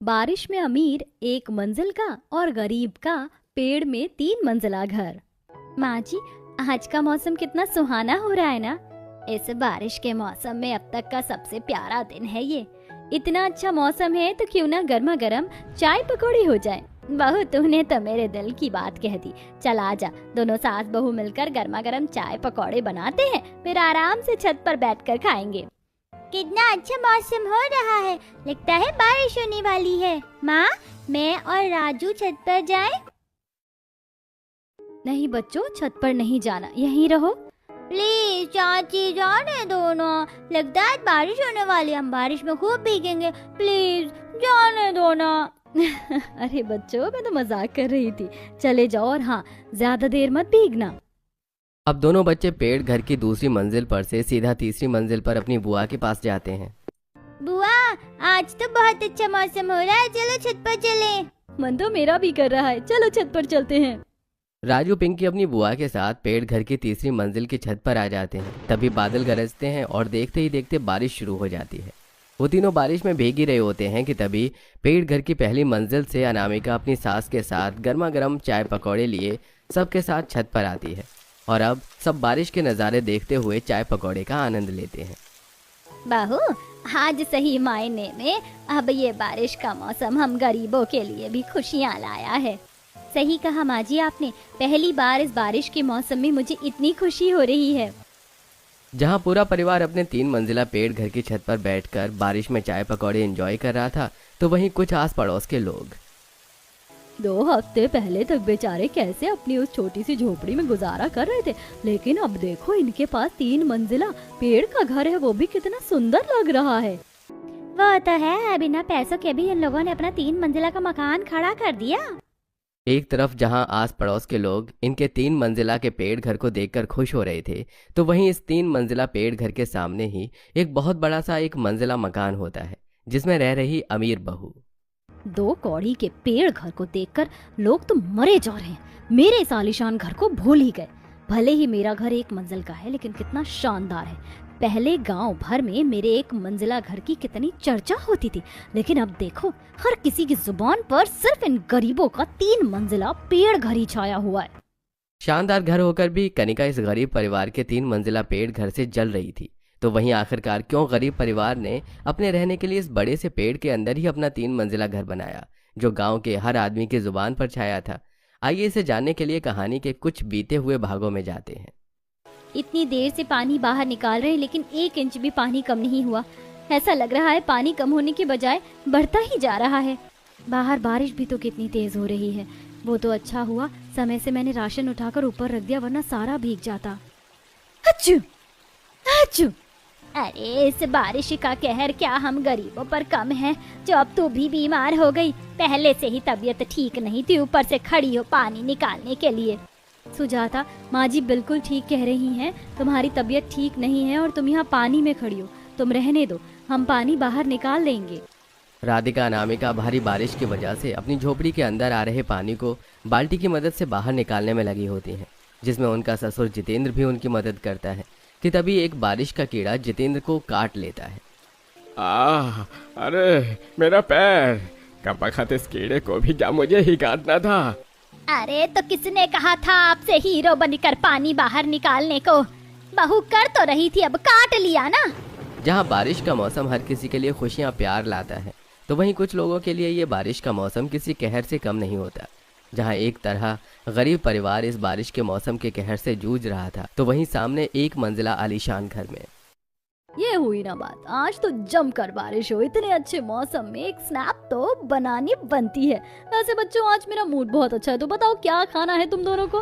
बारिश में अमीर एक मंजिल का और गरीब का पेड़ में 3 मंजिला घर। माँ जी, आज का मौसम कितना सुहाना हो रहा है ना। इस बारिश के मौसम में अब तक का सबसे प्यारा दिन है ये। इतना अच्छा मौसम है तो क्यों ना गर्मा गर्म चाय पकौड़ी हो जाए। बहू, तूने तो मेरे दिल की बात कह दी। चल आजा, दोनों सास बहू मिलकर गर्मा गर्म चाय पकौड़े बनाते हैं, फिर आराम से छत पर बैठकर खाएंगे। कितना अच्छा मौसम हो रहा है, लगता है बारिश होने वाली है। माँ, मैं और राजू छत पर जाएं? नहीं बच्चों, छत पर नहीं जाना, यहीं रहो। प्लीज चाची, जाने दो ना, लगता है बारिश होने वाली है, हम बारिश में खूब भीगेंगे, प्लीज जाने दो ना। अरे बच्चों, मैं तो मजाक कर रही थी। चले जाओ, और हाँ, ज्यादा देर मत भीगना। अब दोनों बच्चे पेड़ घर की दूसरी मंजिल पर से सीधा तीसरी मंजिल पर अपनी बुआ के पास जाते हैं। बुआ, आज तो बहुत अच्छा मौसम हो रहा है, चलो छत पर चलें। मन तो मेरा भी कर रहा है, चलो छत पर चलते हैं। राजू पिंकी अपनी बुआ के साथ पेड़ घर की तीसरी मंजिल की छत पर आ जाते हैं। तभी बादल गरजते हैं और देखते ही देखते बारिश शुरू हो जाती है। वो तीनों बारिश में भीग ही रहे होते हैं कि तभी पेड़ घर की पहली मंजिल से अनामिका अपनी सास के साथ गर्मा गर्म चाय पकौड़े लिए सबके साथ छत पर आती है। और अब सब बारिश के नज़ारे देखते हुए चाय पकौड़े का आनंद लेते हैं। बहू, आज सही मायने में अब ये बारिश का मौसम हम गरीबों के लिए भी खुशियाँ लाया है। सही कहा माँ जी आपने, पहली बार इस बारिश के मौसम में मुझे इतनी खुशी हो रही है। जहाँ पूरा परिवार अपने 3 मंजिला पेड़ घर की छत पर बैठकर बारिश में चाय पकौड़े एंजॉय कर रहा था, तो वहीं कुछ आस पड़ोस के लोग 2 हफ्ते पहले तक बेचारे कैसे अपनी उस छोटी सी झोपड़ी में गुजारा कर रहे थे, लेकिन अब देखो इनके पास 3 मंजिला पेड़ का घर है, वो भी कितना सुंदर लग रहा है। वो तो है, बिना पैसों के भी इन लोगों ने अपना 3 मंजिला का मकान खड़ा कर दिया। एक तरफ जहां आस पड़ोस के लोग इनके 3 मंजिला के पेड़ घर को देखकर खुश हो रहे थे, तो वहीं इस 3 मंजिला पेड़ घर के सामने ही एक बहुत बड़ा सा 1 मंजिला मकान होता है, जिसमें रह रही अमीर बहू। 2 कौड़ी के पेड़ घर को देखकर लोग तो मरे जा रहे हैं। मेरे इस आलीशान घर को भूल ही गए। भले ही मेरा घर 1 मंजिल का है, लेकिन कितना शानदार है। पहले गांव भर में मेरे 1 मंजिला घर की कितनी चर्चा होती थी, लेकिन अब देखो हर किसी की जुबान पर सिर्फ इन गरीबों का 3 मंजिला पेड़ घर ही छाया हुआ है। शानदार घर होकर भी कनिका इस गरीब परिवार के 3 मंजिला पेड़ घर से जल रही थी। तो वहीं आखिरकार क्यों गरीब परिवार ने अपने रहने के लिए इस बड़े से पेड़ के अंदर ही अपना 3 मंजिला घर बनाया, जो गांव के हर आदमी की जुबान पर छाया था। आइए इसे जानने के लिए कहानी के कुछ बीते हुए भागों में जाते हैं। इतनी देर से पानी बाहर निकाल रहे हैं, लेकिन 1 इंच भी पानी कम नहीं हुआ। ऐसा लग रहा है पानी कम होने के बजाय बढ़ता ही जा रहा है। बाहर बारिश भी तो कितनी तेज हो रही है। वो तो अच्छा हुआ समय से मैंने राशन उठाकर ऊपर रख दिया, वरना सारा भीग जाता। अच्छू, अच्छू। अरे इस बारिश का कहर क्या हम गरीबों पर कम है, जो अब तू भी बीमार हो गई। पहले से ही तबीयत ठीक नहीं थी, ऊपर से खड़ी हो पानी निकालने के लिए। सुजाता, माँ जी बिल्कुल ठीक कह रही हैं। तुम्हारी तबीयत ठीक नहीं है और तुम यहाँ पानी में खड़ी हो। तुम रहने दो, हम पानी बाहर निकाल लेंगे। राधिका अनामिका भारी बारिश की वजह से अपनी झोपड़ी के अंदर आ रहे पानी को बाल्टी की मदद से बाहर निकालने में लगी होती हैं, जिसमें उनका ससुर जितेंद्र भी उनकी मदद करता है कि तभी एक बारिश का कीड़ा जितेंद्र को काट लेता है। अरे मेरा पैर, कपखत इस कीड़े को भी क्या मुझे ही काटना था? अरे तो किसने कहा था आपसे हीरो बनकर पानी बाहर निकालने को? बहू कर तो रही थी, अब काट लिया ना। जहाँ बारिश का मौसम हर किसी के लिए खुशियाँ प्यार लाता है, तो वहीं कुछ लोगों के लिए ये बारिश का मौसम किसी कहर से कम नहीं होता। जहाँ एक तरह गरीब परिवार इस बारिश के मौसम के कहर से जूझ रहा था, तो वहीं सामने 1 मंजिला आलीशान घर में ये हुई ना बात। आज तो जमकर बारिश हो। इतने अच्छे मौसम में एक स्नैप तो बनानी बनती है। वैसे बच्चों, आज मेरा मूड बहुत अच्छा है, तो बताओ क्या खाना है तुम दोनों को?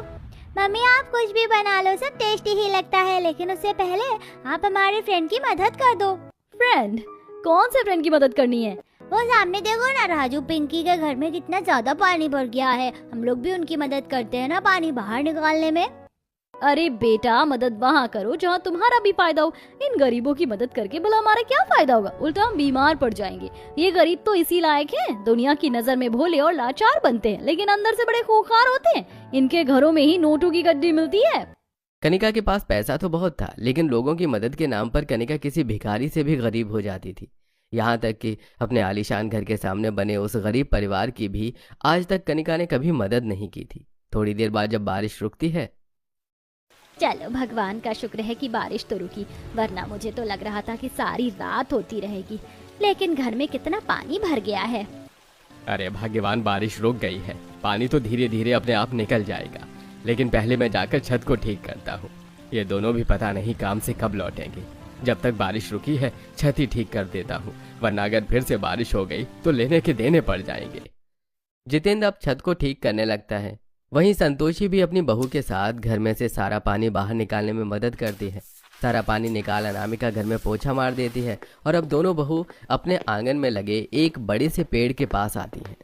मम्मी, आप कुछ भी बना लो, सब टेस्टी ही लगता है, लेकिन उससे पहले आप हमारे फ्रेंड की मदद कर दो। फ्रेंड? कौन से फ्रेंड की मदद करनी है? वो सामने देखो ना, राजू पिंकी के घर में कितना ज्यादा पानी भर गया है। हम लोग भी उनकी मदद करते हैं ना पानी बाहर निकालने में। अरे बेटा, मदद वहाँ करो जहाँ तुम्हारा भी फायदा हो। इन गरीबों की मदद करके भला हमारा क्या फायदा होगा? उल्टा हम बीमार पड़ जाएंगे। ये गरीब तो इसी लायक हैं, दुनिया की नजर में भोले और लाचार बनते हैं, लेकिन अंदर से बड़े खूंखार होते हैं। इनके घरों में ही नोटों की गड्डी मिलती है। कनिका के पास पैसा तो बहुत था, लेकिन लोगों की मदद के नाम पर कनिका किसी भिखारी से भी गरीब हो जाती थी। यहाँ तक कि अपने आलीशान घर के सामने बने उस गरीब परिवार की भी आज तक कनिका ने कभी मदद नहीं की थी। थोड़ी देर बाद जब बारिश रुकती है, चलो भगवान का शुक्र है कि बारिश तो रुकी, वरना मुझे तो लग रहा था कि सारी रात होती रहेगी। लेकिन घर में कितना पानी भर गया है। अरे भाग्यवान, बारिश रुक गई है। पानी तो धीरे धीरे अपने आप निकल जाएगा, लेकिन पहले मैं जाकर छत को ठीक करता हूँ। ये दोनों भी पता नहीं काम से कब लौटेंगे। जब तक बारिश रुकी है छत ही ठीक कर देता हूँ, वरना अगर फिर से बारिश हो गई तो लेने के देने पड़ जाएंगे। जितेंद्र अब छत को ठीक करने लगता है। वहीं संतोषी भी अपनी बहू के साथ घर में से सारा पानी बाहर निकालने में मदद करती है। सारा पानी निकाल अनामिका घर में पोछा मार देती है और अब दोनों बहू अपने आंगन में लगे एक बड़े से पेड़ के पास आती हैं।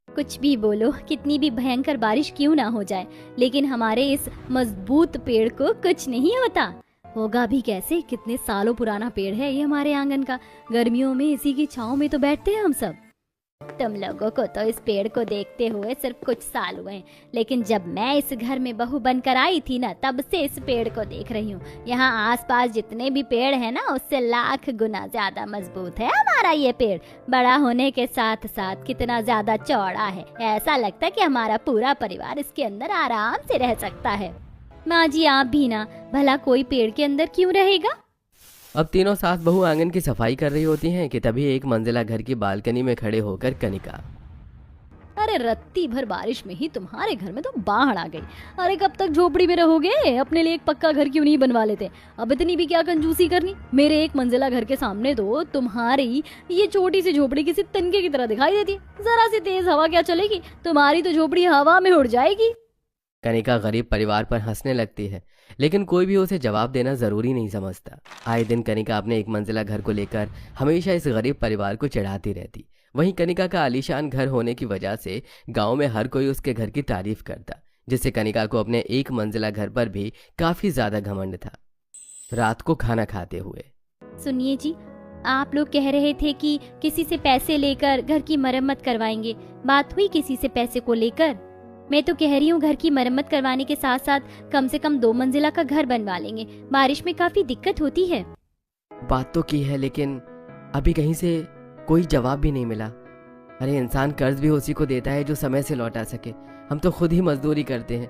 कुछ भी बोलो, कितनी भी भयंकर बारिश क्यों ना हो जाए, लेकिन हमारे इस मजबूत पेड़ को कुछ नहीं होता। होगा भी कैसे, कितने सालों पुराना पेड़ है ये हमारे आंगन का। गर्मियों में इसी की छांव में तो बैठते हैं हम सब। तुम लोगों को तो इस पेड़ को देखते हुए सिर्फ कुछ साल हुए, लेकिन जब मैं इस घर में बहू बनकर आई थी ना, तब से इस पेड़ को देख रही हूँ। यहाँ आसपास जितने भी पेड़ हैं ना, उससे लाख गुना ज्यादा मजबूत है हमारा ये पेड़। बड़ा होने के साथ साथ कितना ज्यादा चौड़ा है, ऐसा लगता है कि हमारा पूरा परिवार इसके अंदर आराम से रह सकता है। माँ जी आप भी ना, भला कोई पेड़ के अंदर क्यों रहेगा। अब तीनों सास बहू आंगन की सफाई कर रही होती हैं कि तभी एक मंजिला घर की बालकनी में खड़े होकर कनिका, अरे रत्ती भर बारिश में ही तुम्हारे घर में तो बाढ़ आ गई। अरे कब तक झोपड़ी में रहोगे, अपने लिए एक पक्का घर क्यों नहीं बनवा लेते। अब इतनी भी क्या कंजूसी करनी। मेरे एक मंजिला घर के सामने तो तुम्हारी ये छोटी सी झोपड़ी किसी तिनके की तरह दिखाई देती है। जरा सी तेज हवा क्या चलेगी, तुम्हारी तो झोपड़ी हवा में उड़ जाएगी। कनिका गरीब परिवार पर हंसने लगती है, लेकिन कोई भी उसे जवाब देना जरूरी नहीं समझता। आए दिन कनिका अपने एक मंजिला घर को लेकर हमेशा इस गरीब परिवार को चिढ़ाती रहती। वहीं कनिका का आलीशान घर होने की वजह से गांव में हर कोई उसके घर की तारीफ करता, जिससे कनिका को अपने एक मंजिला घर पर भी काफी ज्यादा घमंड था। रात को खाना खाते हुए, सुनिए जी, आप लोग कह रहे थे कि किसी से पैसे लेकर घर की मरम्मत करवाएंगे। बात हुई किसी से पैसे को लेकर? मैं तो कह रही हूँ घर की मरम्मत करवाने के साथ साथ कम से कम 2 मंजिला का घर बनवा लेंगे। बारिश में काफी दिक्कत होती है। बात तो की है, लेकिन अभी कहीं से कोई जवाब भी नहीं मिला। अरे इंसान कर्ज भी उसी को देता है जो समय से लौटा सके। हम तो खुद ही मजदूरी करते हैं,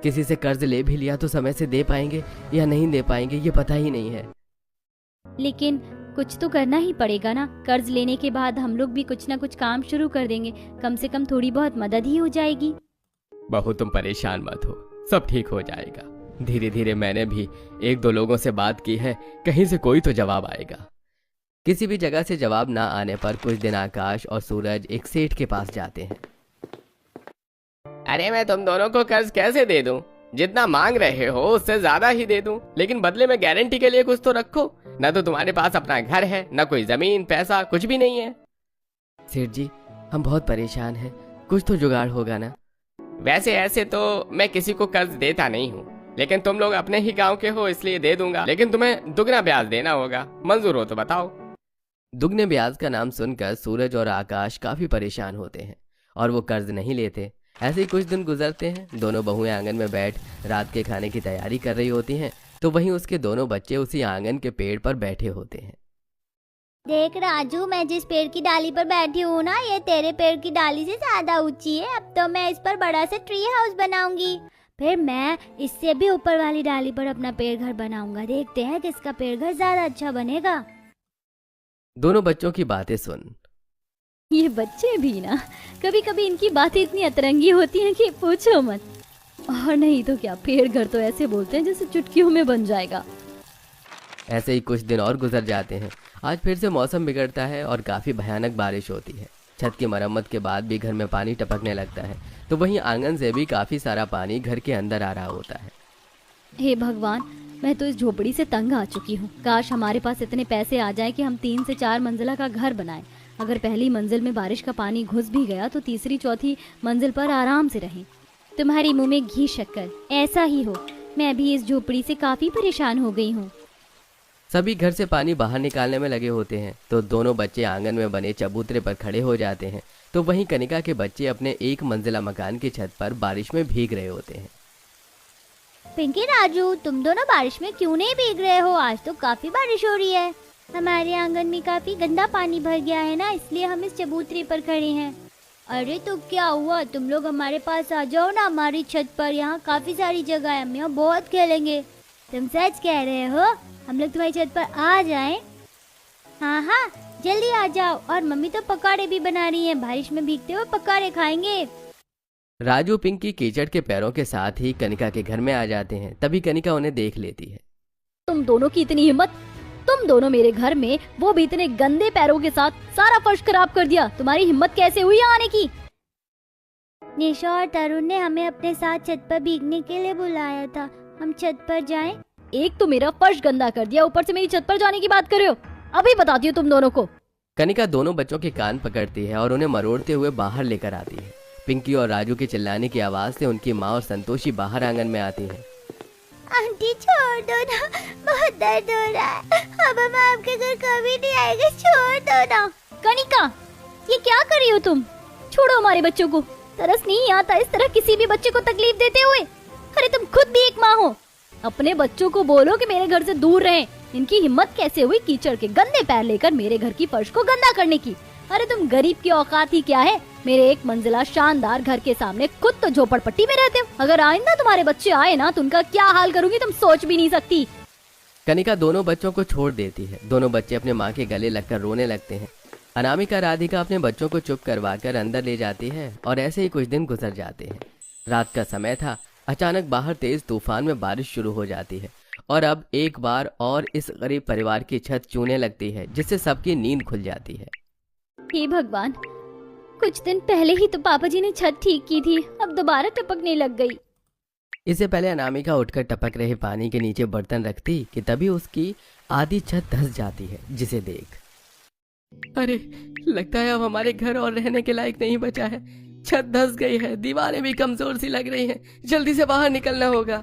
किसी से कर्ज ले भी लिया तो समय से दे पाएंगे या नहीं दे पाएंगे ये पता ही नहीं है। लेकिन कुछ तो करना ही पड़ेगा ना। कर्ज लेने के बाद हम लोग भी कुछ ना कुछ काम शुरू कर देंगे, कम से कम थोड़ी बहुत मदद ही हो जाएगी। बहू तुम परेशान मत हो, सब ठीक हो जाएगा। धीरे धीरे मैंने भी 1-2 लोगों से बात की है, कहीं से कोई तो जवाब आएगा। किसी भी जगह से जवाब ना आने पर कुछ दिन आकाश और सूरज एक सेठ के पास जाते हैं। अरे मैं तुम दोनों को कर्ज कैसे दे दूं? जितना मांग रहे हो उससे ज्यादा ही दे दूं, लेकिन बदले में गारंटी के लिए कुछ तो रखो। ना तो तुम्हारे पास अपना घर है, ना कोई जमीन पैसा, कुछ भी नहीं है। सेठ जी हम बहुत परेशान हैं, कुछ तो जुगाड़ होगा ना। वैसे ऐसे तो मैं किसी को कर्ज देता नहीं हूँ, लेकिन तुम लोग अपने ही गांव के हो इसलिए दे दूंगा, लेकिन तुम्हें दुगना ब्याज देना होगा। मंजूर हो तो बताओ। दुगने ब्याज का नाम सुनकर सूरज और आकाश काफी परेशान होते हैं और वो कर्ज नहीं लेते। ऐसे ही कुछ दिन गुजरते हैं। दोनों बहुएं आंगन में बैठ रात के खाने की तैयारी कर रही होती हैं, तो वहीं उसके दोनों बच्चे उसी आंगन के पेड़ पर बैठे होते हैं। देख राजू, मैं जिस पेड़ की डाली पर बैठी हूँ ना, ये तेरे पेड़ की डाली से ज्यादा ऊंची है। अब तो मैं इस पर बड़ा सा ट्री हाउस बनाऊंगी, फिर मैं इससे भी ऊपर वाली डाली पर अपना पेड़ घर बनाऊंगा। देखते हैं किसका पेड़ घर ज्यादा अच्छा बनेगा। दोनों बच्चों की बातें सुन ये बच्चे भी ना, कभी कभी इनकी बातें इतनी अतरंगी होती हैं कि पूछो मत। और नहीं तो क्या, पेड़ घर तो ऐसे बोलते हैं जैसे चुटकियों में बन जाएगा। ऐसे ही कुछ दिन और गुजर जाते हैं। आज फिर से मौसम बिगड़ता है और काफ़ी भयानक बारिश होती है। छत की मरम्मत के बाद भी घर में पानी टपकने लगता है, तो वहीं आंगन से भी काफ़ी सारा पानी घर के अंदर आ रहा होता है। हे भगवान, मैं तो इस झोपड़ी से तंग आ चुकी हूँ। काश हमारे पास इतने पैसे आ जाए कि हम 3 से 4 मंजिला का घर बनाएं। अगर पहली मंजिल में बारिश का पानी घुस भी गया तो तीसरी चौथी मंजिल पर आराम से रहें। तुम्हारी मुंह में घी शक्कर, ऐसा ही हो। मैं भी इस झोपड़ी से काफ़ी परेशान हो गई हूँ। सभी घर से पानी बाहर निकालने में लगे होते हैं, तो दोनों बच्चे आंगन में बने चबूतरे पर खड़े हो जाते हैं। तो वहीं कनिका के बच्चे अपने 1 मंजिला मकान की छत पर बारिश में भीग रहे होते हैं। पिंकी राजू, तुम दोनों बारिश में क्यों नहीं भीग रहे हो? आज तो काफी बारिश हो रही है। हमारे आंगन में काफी गंदा पानी भर गया है ना, इसलिए हम इस चबूतरे पर खड़े हैं। अरे तो क्या हुआ, तुम लोग हमारे पास आ जाओ ना, हमारी छत पर यहाँ काफी सारी जगह है, हम यहाँ बहुत खेलेंगे। तुम सच कह रहे हो, हम लोग तुम्हारी छत पर आ जाएं? हाँ हाँ जल्दी आ जाओ। और मम्मी तो पकौड़े भी बना रही हैं, बारिश में भीगते हुए पकौड़े खाएंगे। राजू पिंकी कीचड़ के पैरों के साथ ही कनिका के घर में आ जाते हैं। तभी कनिका उन्हें देख लेती है। तुम दोनों की इतनी हिम्मत, तुम दोनों मेरे घर में, वो भी इतने गंदे पैरों के साथ, सारा फर्श खराब कर दिया। तुम्हारी हिम्मत कैसे हुई यहाँ आने की? निशा और तरुण ने हमें अपने साथ छत पर भीगने के लिए बुलाया था, हम छत पर जाएं? एक तो मेरा फर्श गंदा कर दिया, ऊपर से मेरी छत पर जाने की बात कर रहे हो। अभी बताती हूँ तुम दोनों को। कनिका दोनों बच्चों के कान पकड़ती है और उन्हें मरोड़ते हुए बाहर लेकर आती है। पिंकी और राजू के चिल्लाने की आवाज से उनकी माँ और संतोषी बाहर आंगन में आती हैं। आंटी छोड़ दो ना, बहुत दर्द हो रहा है, अब हम आपके घर कभी नहीं आएंगे, छोड़ दो ना। कनिका, ये क्या कर रही हो तुम? छोड़ो हमारे बच्चों को, तरस नहीं आता इस तरह किसी भी बच्चे को तकलीफ देते हुए। अरे तुम खुद भी एक माँ हो, अपने बच्चों को बोलो कि मेरे घर से दूर रहें। इनकी हिम्मत कैसे हुई कीचड़ के गंदे पैर लेकर मेरे घर की फर्श को गंदा करने की? अरे तुम गरीब की औकात ही क्या है? मेरे एक मंजिला शानदार घर के सामने खुद तो झोपड़पट्टी में रहते हो। अगर आइंदा तुम्हारे बच्चे आए ना तो उनका क्या हाल करूंगी तुम सोच भी नहीं सकती। कनिका दोनों बच्चों को छोड़ देती है। दोनों बच्चे अपने माँ के गले लगकर रोने लगते हैं। अनामिका राधिका अपने बच्चों को चुप करवाकर अंदर ले जाती है और ऐसे ही कुछ दिन गुजर जाते हैं। रात का समय था। अचानक बाहर तेज तूफान में बारिश शुरू हो जाती है और अब एक बार और इस गरीब परिवार की छत चूने लगती है, जिससे सबकी नींद खुल जाती है। हे भगवान, कुछ दिन पहले ही तो पापा जी ने छत ठीक की थी, अब दोबारा टपकने लग गई। इससे पहले अनामिका उठकर टपक रहे पानी के नीचे बर्तन रखती कि तभी उसकी आधी छत धंस जाती है, जिसे देख अरे लगता है अब हमारे घर और रहने के लायक नहीं बचा है। छत धंस गई है, दीवारें भी कमजोर सी लग रही हैं, जल्दी से बाहर निकलना होगा।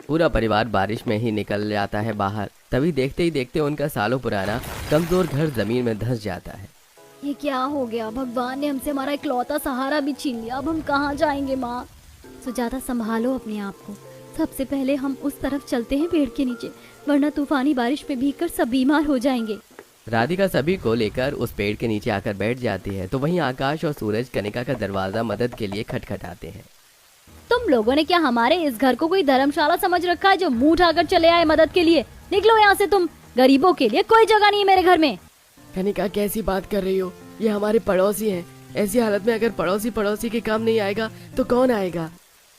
पूरा परिवार बारिश में ही निकल जाता है बाहर। तभी देखते ही देखते उनका सालों पुराना कमजोर घर जमीन में धंस जाता है। ये क्या हो गया? भगवान ने हमसे हमारा इकलौता सहारा भी छीन लिया, अब हम कहाँ जाएंगे माँ? सुजाता संभालो अपने आप को। सबसे पहले हम उस तरफ चलते हैं पेड़ के नीचे, वरना तूफानी बारिश में भीगकर सब बीमार हो जाएंगे। राधिका सभी को लेकर उस पेड़ के नीचे आकर बैठ जाती है तो वहीं आकाश और सूरज कनिका का दरवाजा मदद के लिए खटखटाते हैं। तुम लोगों ने क्या हमारे इस घर को कोई धर्मशाला समझ रखा है जो मुंह उठाकर चले आए मदद के लिए? निकलो यहाँ से तुम, गरीबों के लिए कोई जगह नहीं है मेरे घर में। कनिका कैसी बात कर रही हो, ये हमारे पड़ोसी हैं। ऐसी हालत में अगर पड़ोसी के काम नहीं आएगा तो कौन आएगा?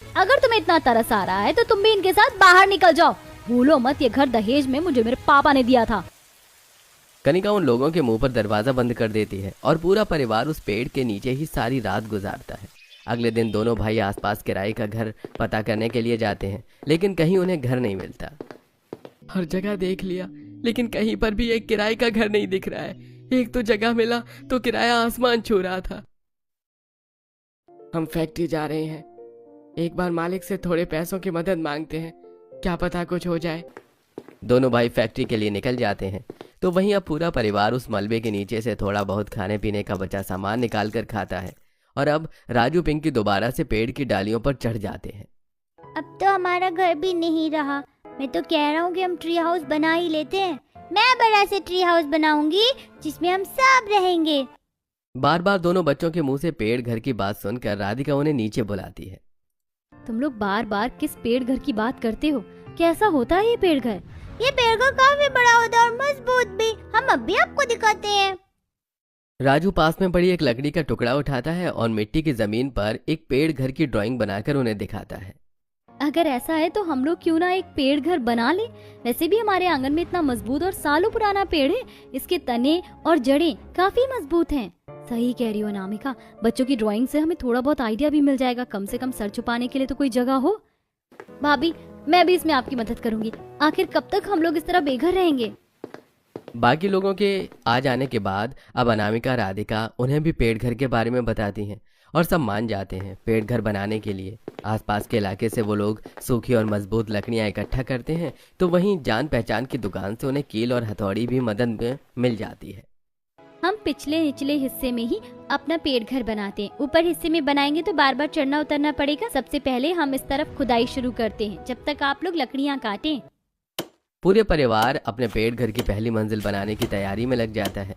अगर तुम्हें इतना तरस आ रहा है तो तुम भी इनके साथ बाहर निकल जाओ। भूलो मत, ये घर दहेज में मुझे मेरे पापा ने दिया था। कनिका उन लोगों के मुंह पर दरवाजा बंद कर देती है और पूरा परिवार उस पेड़ के नीचे ही सारी रात गुजारता है। अगले दिन दोनों भाई आसपास किराए का घर पता करने के लिए जाते हैं, लेकिन कहीं उन्हें घर नहीं मिलता। हर जगह देख लिया, लेकिन कहीं पर भी एक किराए का घर नहीं दिख रहा है। एक तो जगह मिला तो किराया आसमान छू रहा था। हम फैक्ट्री जा रहे हैं, एक बार मालिक से थोड़े पैसों की मदद मांगते हैं, क्या पता कुछ हो जाए। दोनों भाई फैक्ट्री के लिए निकल जाते हैं तो वहीं अब पूरा परिवार उस मलबे के नीचे से थोड़ा बहुत खाने पीने का बचा सामान निकाल कर खाता है। और अब राजू पिंकी दोबारा से पेड़ की डालियों पर चढ़ जाते हैं। अब तो हमारा घर भी नहीं रहा। मैं तो कह रहा हूँ कि हम ट्री हाउस बना ही लेते हैं। मैं बड़ा से ट्री हाउस बनाऊंगी जिसमें हम सब रहेंगे। बार बार दोनों बच्चों के मुंह से पेड़ घर की बात सुनकर राधिका उन्हें नीचे बुलाती है। तुम लोग बार बार किस पेड़ घर की बात करते हो? कैसा होता है ये पेड़ घर? ये पेड़ घर काफी बड़ा होता है और मजबूत भी, हम अब भी आपको दिखाते हैं। राजू पास में पड़ी एक लकड़ी का टुकड़ा उठाता है और मिट्टी की जमीन पर एक पेड़ घर की ड्राइंग बनाकर उन्हें दिखाता है। अगर ऐसा है तो हम लोग क्यों ना एक पेड़ घर बना ले? वैसे भी हमारे आंगन में इतना मजबूत और सालों पुराना पेड़ है, इसके तने और जड़ें काफी मजबूत हैं। सही कह रही हो अनामिका, बच्चों की ड्राइंग से हमें थोड़ा बहुत आइडिया भी मिल जाएगा। कम से कम सर छुपाने के लिए तो कोई जगह हो। भाभी, मैं भी इसमें आपकी मदद करूंगी। आखिर कब तक हम लोग इस तरह बेघर रहेंगे? बाकी लोगों के आ जाने के बाद अब अनामिका राधिका उन्हें भी पेड़ घर के बारे में बताती हैं और सब मान जाते हैं। पेड़ घर बनाने के लिए आसपास के इलाके से वो लोग सूखी और मजबूत लकड़ियां इकट्ठा करते हैं तो वहीं जान पहचान की दुकान से उन्हें कील और हथौड़ी भी मदद में मिल जाती है। हम पिछले निचले हिस्से में ही अपना पेड़ घर बनाते हैं। ऊपर हिस्से में बनाएंगे तो बार बार चढ़ना उतरना पड़ेगा। सबसे पहले हम इस तरफ खुदाई शुरू करते हैं, जब तक आप लोग लकड़ियाँ काटें। पूरे परिवार अपने पेड़ घर की पहली मंजिल बनाने की तैयारी में लग जाता है।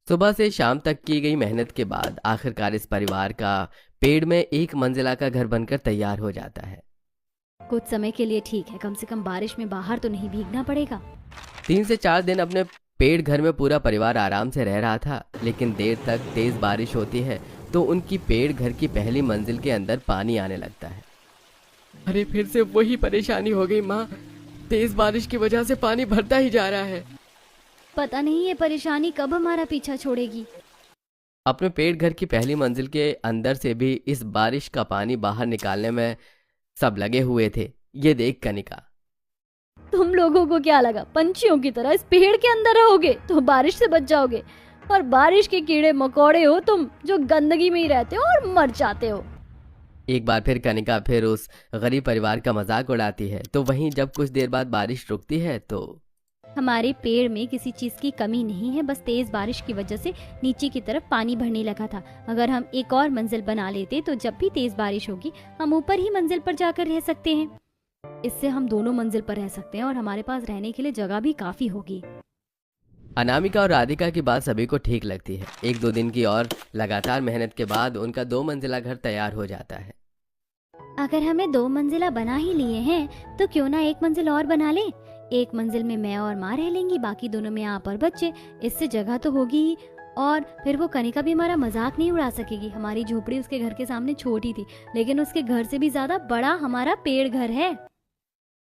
सुबह से शाम तक की गई मेहनत के बाद आखिरकार इस परिवार का पेड़ में एक मंजिला का घर बनकर तैयार हो जाता है। कुछ समय के लिए ठीक है, कम से कम बारिश में बाहर तो नहीं भीगना पड़ेगा। 3 से 4 दिन अपने पेड़ घर में पूरा परिवार आराम से रह रहा था, लेकिन देर तक तेज बारिश होती है तो उनकी पेड़ घर की पहली मंजिल के अंदर पानी आने लगता है। अरे फिर से वही परेशानी हो गई माँ, तेज बारिश की वजह से पानी भरता ही जा रहा है। पता नहीं ये परेशानी कब हमारा पीछा छोड़ेगी। अपने पेड़ घर की पहली मंजिल के अंदर से भी इस बारिश का पानी बाहर निकालने में सब लगे हुए थे। ये देख कनिका, तुम लोगों को क्या लगा पंछियों की तरह इस पेड़ के अंदर रहोगे तो बारिश से बच जाओगे? और बारिश के कीड़े मकोड़े हो तुम, जो गंदगी में ही रहते हो और मर जाते हो। एक बार फिर कनिका फिर उस गरीब परिवार का मजाक उड़ाती है। तो वहीं जब कुछ देर बाद बारिश रुकती है तो हमारे पेड़ में किसी चीज की कमी नहीं है, बस तेज बारिश की वजह से नीचे की तरफ पानी भरने लगा था। अगर हम एक और मंजिल बना लेते तो जब भी तेज बारिश होगी हम ऊपर ही मंजिल पर जाकर रह सकते हैं। इससे हम दोनों मंजिल पर रह सकते हैं और हमारे पास रहने के लिए जगह भी काफी होगी। अनामिका और राधिका की बात सभी को ठीक लगती है। 1-2 दिन की और लगातार मेहनत के बाद उनका 2 मंजिला घर तैयार हो जाता है। अगर हमें 2 मंजिला बना ही लिए हैं तो क्यों ना एक मंजिल और बना ले। एक मंजिल में मैं और माँ रह लेंगी, बाकी दोनों में आप और बच्चे। इससे जगह तो होगी ही, और फिर वो कनिका भी हमारा मजाक नहीं उड़ा सकेगी। हमारी झोपड़ी उसके घर के सामने छोटी थी, लेकिन उसके घर से भी ज्यादा बड़ा हमारा पेड़ घर है।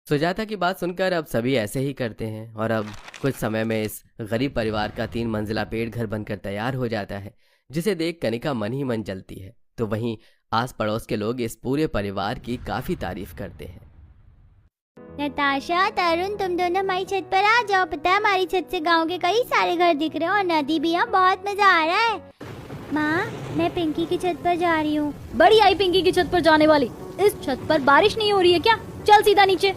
सुजाता की बात सुनकर अब सभी ऐसे ही करते हैं और अब कुछ समय में इस गरीब परिवार का 3 मंजिला पेड़ घर बनकर तैयार हो जाता है, जिसे देख कनिका मन ही मन जलती है। तो वहीं आस पड़ोस के लोग इस पूरे परिवार की काफी तारीफ करते हैं। नताशा, तरुण, तुम दोनों हमारी छत पर आ जाओ। पता है हमारी छत से गांव के कई सारे घर दिख रहे हैं और नदी भी है, बहुत मजा आ रहा है। माँ, मैं पिंकी की छत पर जा रही हूँ। बड़ी आई पिंकी की छत पर जाने वाली। इस छत पर बारिश नहीं हो रही है क्या? चल सीधा नीचे।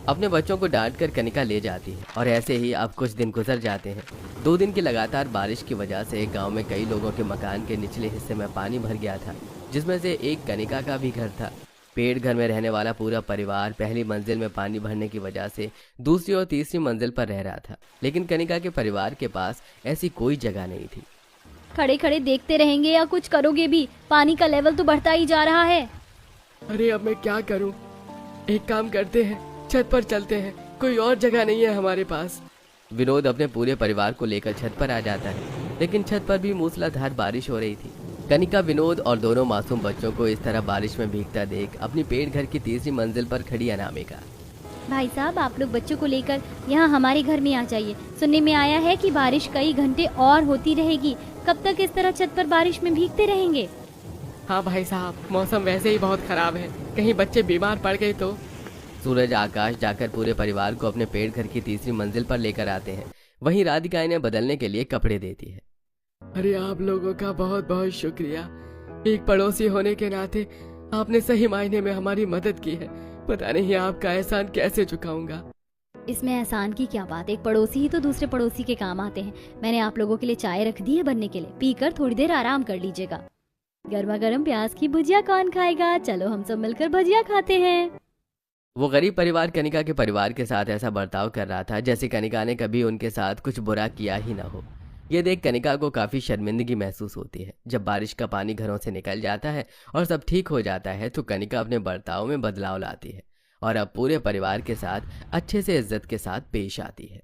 अपने बच्चों को डांट कर कनिका ले जाती है और ऐसे ही अब कुछ दिन गुजर जाते हैं। 2 दिन की लगातार बारिश की वजह से गांव में कई लोगों के मकान के निचले हिस्से में पानी भर गया था, जिसमें से एक कनिका का भी घर था। पेड़ घर में रहने वाला पूरा परिवार पहली मंजिल में पानी भरने की वजह से दूसरी और तीसरी मंजिल पर रह रहा था, लेकिन कनिका के परिवार के पास ऐसी कोई जगह नहीं थी। खड़े खड़े देखते रहेंगे या कुछ करोगे भी? पानी का लेवल तो बढ़ता ही जा रहा है। अरे अब मैं क्या करूं? एक काम करते हैं, छत पर चलते हैं, कोई और जगह नहीं है हमारे पास। विनोद अपने पूरे परिवार को लेकर छत पर आ जाता है, लेकिन छत पर भी मूसलाधार बारिश हो रही थी। कनिका, विनोद और दोनों मासूम बच्चों को इस तरह बारिश में भीगता देख अपनी पेड़ घर की तीसरी मंजिल पर खड़ी अनामिका, भाई साहब, आप लोग बच्चों को लेकर यहाँ हमारे घर में आ जाइए। सुनने में आया है कि बारिश कई घंटे और होती रहेगी। कब तक इस तरह छत पर बारिश में भीगते रहेंगे? हाँ भाई साहब, मौसम वैसे ही बहुत खराब है, कहीं बच्चे बीमार पड़ गए तो। सूरज आकाश जाकर पूरे परिवार को अपने पेड़ घर की तीसरी मंजिल पर लेकर आते हैं। वहीं राधिका इन्हें बदलने के लिए कपड़े देती है। अरे आप लोगों का बहुत बहुत शुक्रिया। एक पड़ोसी होने के नाते आपने सही मायने में हमारी मदद की है। पता नहीं आपका एहसान कैसे चुकाऊंगा। इसमें एहसान की क्या बात, एक पड़ोसी ही तो दूसरे पड़ोसी के काम आते हैं। मैंने आप लोगों के लिए चाय रख दी है बनने के लिए, पीकर थोड़ी देर आराम कर लीजिएगा। गर्मा गर्म प्याज की भुजिया कौन खाएगा? चलो हम सब मिलकर भुजिया खाते हैं। वो गरीब परिवार कनिका के परिवार के साथ ऐसा बर्ताव कर रहा था जैसे कनिका ने कभी उनके साथ कुछ बुरा किया ही ना हो। ये देख कनिका को काफी शर्मिंदगी महसूस होती है। जब बारिश का पानी घरों से निकल जाता है और सब ठीक हो जाता है तो कनिका अपने बर्ताव में बदलाव लाती है और अब पूरे परिवार के साथ अच्छे से इज्जत के साथ पेश आती है।